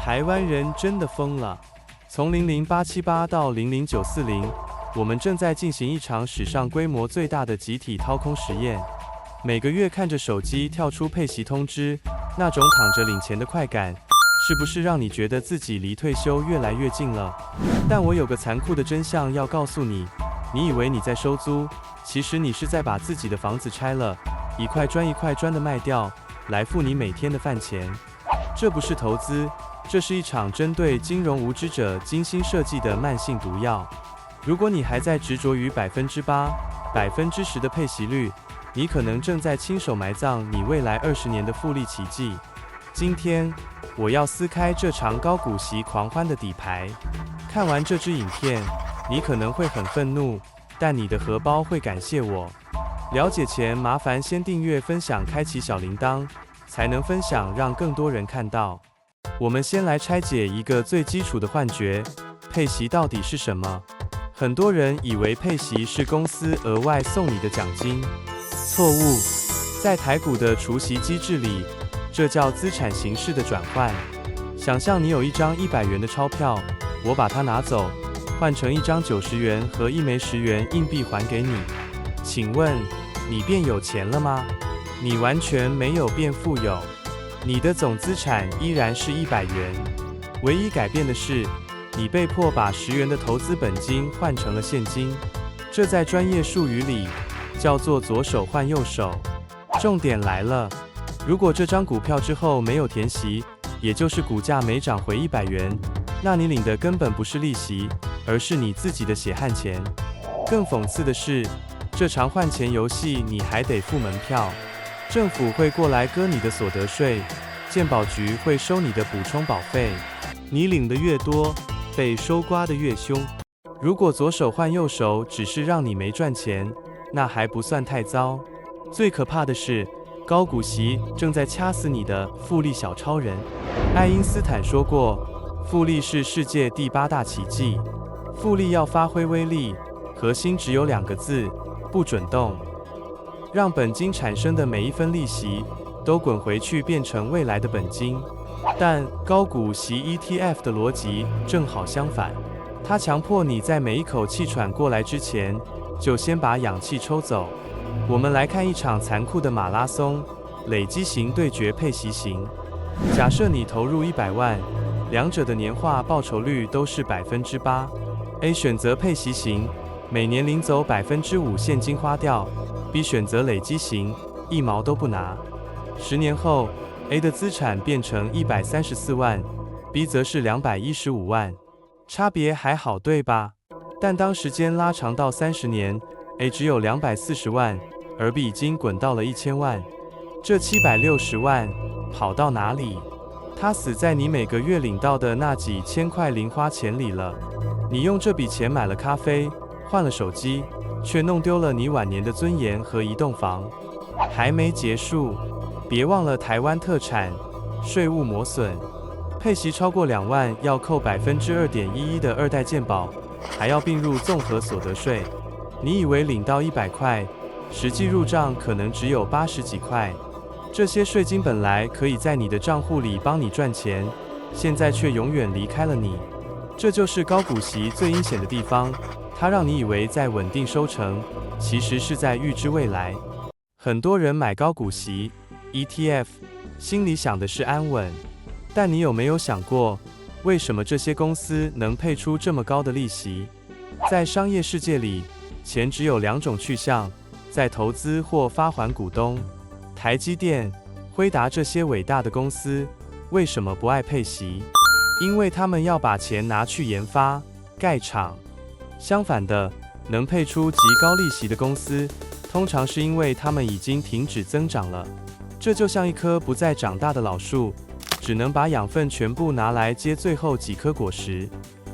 台湾人真的疯了。从00878到00940，我们正在进行一场史上规模最大的集体掏空实验。每个月看着手机跳出配息通知，那种躺着领钱的快感，是不是让你觉得自己离退休越来越近了？但我有个残酷的真相要告诉你，你以为你在收租，其实你是在把自己的房子拆了，一块砖一块砖的卖掉，来付你每天的饭钱。这不是投资，这是一场针对金融无知者精心设计的慢性毒药。如果你还在执着于8%、10%的配息率，你可能正在亲手埋葬你未来20年的复利奇迹。今天，我要撕开这场高股息狂欢的底牌。看完这支影片，你可能会很愤怒，但你的荷包会感谢我。了解前，麻烦先订阅、分享、开启小铃铛，才能分享让更多人看到。我们先来拆解一个最基础的幻觉：配息到底是什么？很多人以为配息是公司额外送你的奖金，错误。在台股的除息机制里，这叫资产形式的转换。想象你有一张100元的钞票，我把它拿走，换成一张90元和一枚10元硬币还给你。请问，你变有钱了吗？你完全没有变富有，你的总资产依然是100元。唯一改变的是，你被迫把10元的投资本金换成了现金。这在专业术语里叫做左手换右手。重点来了，如果这张股票之后没有填息，也就是股价没涨回100元，那你领的根本不是利息，而是你自己的血汗钱。更讽刺的是，这场换钱游戏你还得付门票，政府会过来割你的所得税，健保局会收你的补充保费，你领的越多，被收刮的越凶。如果左手换右手只是让你没赚钱，那还不算太糟。最可怕的是，高股息正在掐死你的复利小超人。爱因斯坦说过，复利是世界第8大奇迹。复利要发挥威力，核心只有2个字：不准动。让本金产生的每一分利息都滚回去变成未来的本金。但高股息 ETF 的逻辑正好相反，它强迫你在每一口气喘过来之前，就先把氧气抽走。我们来看一场残酷的马拉松，累积型对决配息型。假设你投入100万，两者的年化报酬率都是8%。A 选择配息型，每年领走5%现金花掉。B 选择累积型，1毛都不拿。10年后 ，A 的资产变成134万 ，B 则是215万，差别还好对吧？但当时间拉长到30年 ，A 只有240万，而 B 已经滚到了1000万。这760万跑到哪里？它死在你每个月领到的那几千块零花钱里了。你用这笔钱买了咖啡，换了手机，却弄丢了你晚年的尊严和一栋房。还没结束，别忘了台湾特产税务磨损，配息超过2万要扣2.11%的2代健保，还要并入综合所得税。你以为领到100块，实际入账可能只有80几块。这些税金本来可以在你的账户里帮你赚钱，现在却永远离开了你。这就是高股息最阴险的地方，它让你以为在稳定收成，其实是在预知未来。很多人买高股息 ETF， 心里想的是安稳，但你有没有想过，为什么这些公司能配出这么高的利息？在商业世界里，钱只有2种去向，在投资或发还股东。台积电、辉达这些伟大的公司为什么不爱配息？因为他们要把钱拿去研发、盖厂。相反的，能配出极高利息的公司，通常是因为他们已经停止增长了。这就像一棵不再长大的老树，只能把养分全部拿来接最后几颗果实。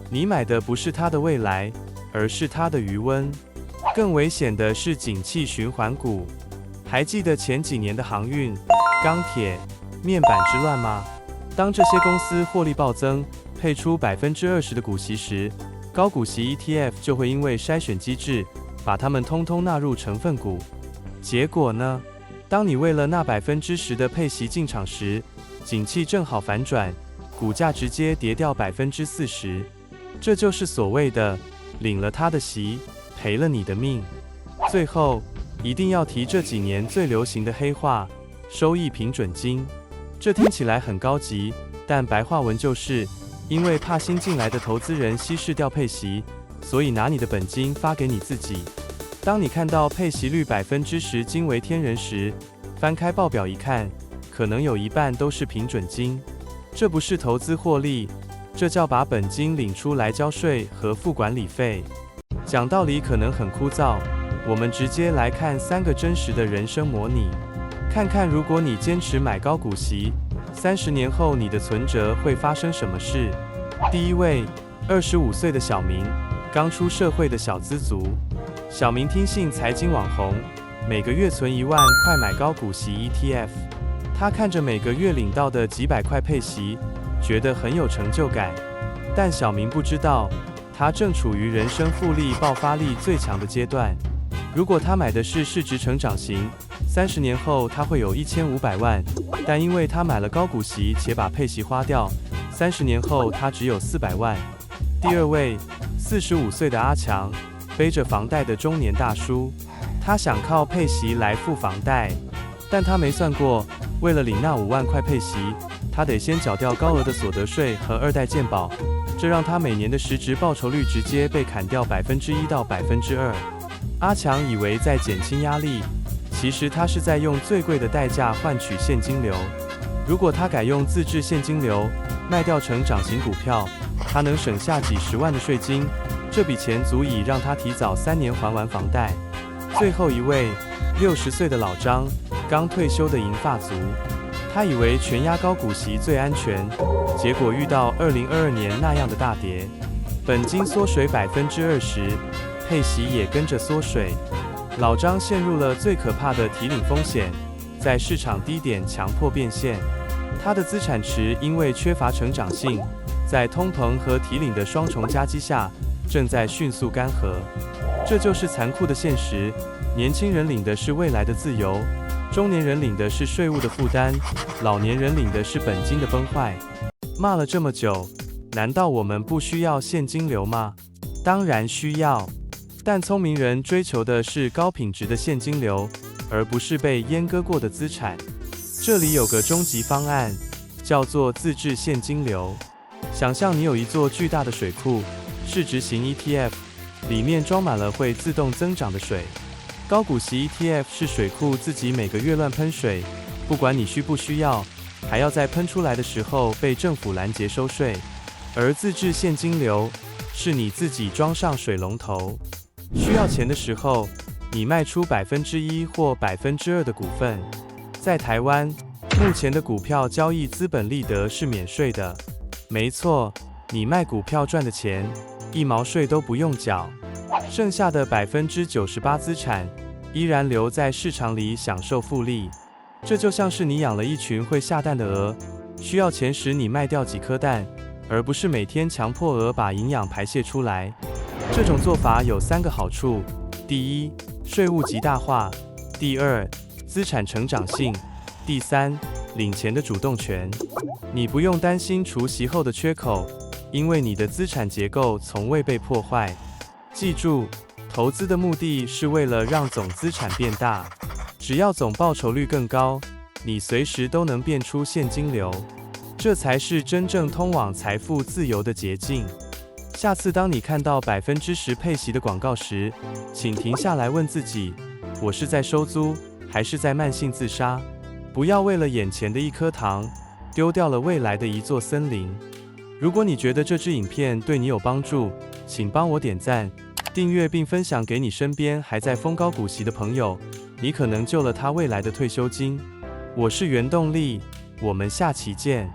你买的不是它的未来，而是它的余温。更危险的是景气循环股。还记得前几年的航运、钢铁、面板之乱吗？当这些公司获利暴增，配出20%的股息时，高股息 ETF 就会因为筛选机制，把它们通通纳入成分股。结果呢？当你为了那10%的配息进场时，景气正好反转，股价直接跌掉40%。这就是所谓的领了他的息，赔了你的命。最后，一定要提这几年最流行的黑话——收益平准金。这听起来很高级，但白话文就是，因为怕新进来的投资人稀释掉配息，所以拿你的本金发给你自己。当你看到配息率10%惊为天人时，翻开报表一看，可能有一半都是平准金。这不是投资获利，这叫把本金领出来交税和付管理费。讲道理可能很枯燥，我们直接来看3个真实的人生模拟，看看如果你坚持买高股息，30年后你的存折会发生什么事。第一位，25岁的小明，刚出社会的小资族。小明听信财经网红，每个月存1万块买高股息 ETF。他看着每个月领到的几百块配息，觉得很有成就感。但小明不知道，他正处于人生复利爆发力最强的阶段。如果他买的是市值成长型，30年后他会有1500万，但因为他买了高股息且把配息花掉，30年后他只有400万。第二位，45岁的阿强，背着房贷的中年大叔，他想靠配息来付房贷，但他没算过，为了领那5万块配息，他得先缴掉高额的所得税和2代健保，这让他每年的实质报酬率直接被砍掉1%到2%。阿强以为在减轻压力，其实他是在用最贵的代价换取现金流。如果他改用自制现金流，卖掉成长型股票，他能省下几十万的税金，这笔钱足以让他提早3年还完房贷。最后一位，60岁的老张，刚退休的银发族，他以为全押高股息最安全，结果遇到2022年那样的大跌，本金缩水20%，配息也跟着缩水。老张陷入了最可怕的提领风险，在市场低点强迫变现。他的资产池因为缺乏成长性，在通膨和提领的双重夹击下，正在迅速干涸。这就是残酷的现实，年轻人领的是未来的自由，中年人领的是税务的负担，老年人领的是本金的崩坏。骂了这么久，难道我们不需要现金流吗？当然需要，但聪明人追求的是高品质的现金流，而不是被阉割过的资产。这里有个终极方案，叫做自制现金流。想象你有一座巨大的水库，市值型 ETF， 里面装满了会自动增长的水。高股息 ETF 是水库自己每个月乱喷水，不管你需不需要，还要在喷出来的时候被政府拦截收税。而自制现金流是你自己装上水龙头，需要钱的时候，你卖出1%或2%的股份。在台湾，目前的股票交易资本利得是免税的。没错，你卖股票赚的钱，1毛税都不用缴，剩下的98%资产依然留在市场里享受复利。这就像是你养了一群会下蛋的鹅，需要钱时你卖掉几颗蛋，而不是每天强迫鹅把营养排泄出来。这种做法有3个好处：第一，税务极大化；第二，资产成长性；第三，领钱的主动权。你不用担心除息后的缺口，因为你的资产结构从未被破坏。记住，投资的目的是为了让总资产变大，只要总报酬率更高，你随时都能变出现金流，这才是真正通往财富自由的捷径。下次当你看到10%配息的广告时，请停下来问自己：我是在收租，还是在慢性自杀？不要为了眼前的一颗糖，丢掉了未来的一座森林。如果你觉得这支影片对你有帮助，请帮我点赞、订阅并分享给你身边还在疯高股息的朋友，你可能救了他未来的退休金。我是原动力，我们下期见。